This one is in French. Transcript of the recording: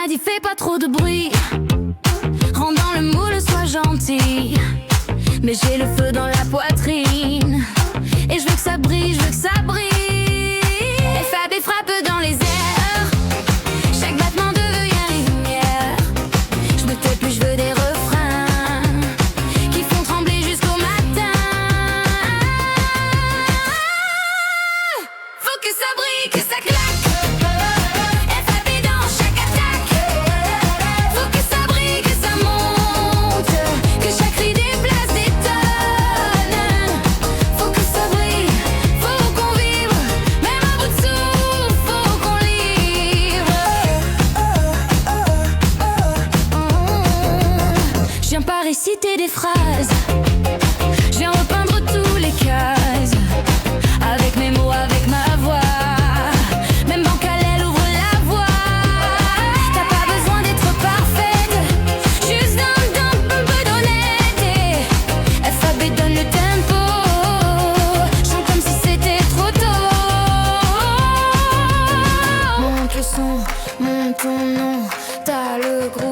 m'a dit fais pas trop de bruit, rentre dans le moule, sois gentil. Mais j'ai le feu dans la poitrine et je veux que ça brille, je veux que ça brille. FAB frappe dans les airs, chaque battement devient lumière. Je me tais plus, je veux des refrains qui font trembler jusqu'au matin. Faut que ça brille, que ça claque. Je viens pas réciter des phrases, je viens repeindre tous les cases. Avec mes mots, avec ma voix, même bancale, elle ouvre la voie. T'as pas besoin d'être parfaite, juste un peu d'honnêteté. FAB donne le tempo, chante comme si c'était trop tôt. Monte le son, monte ton nom, t'as le gros.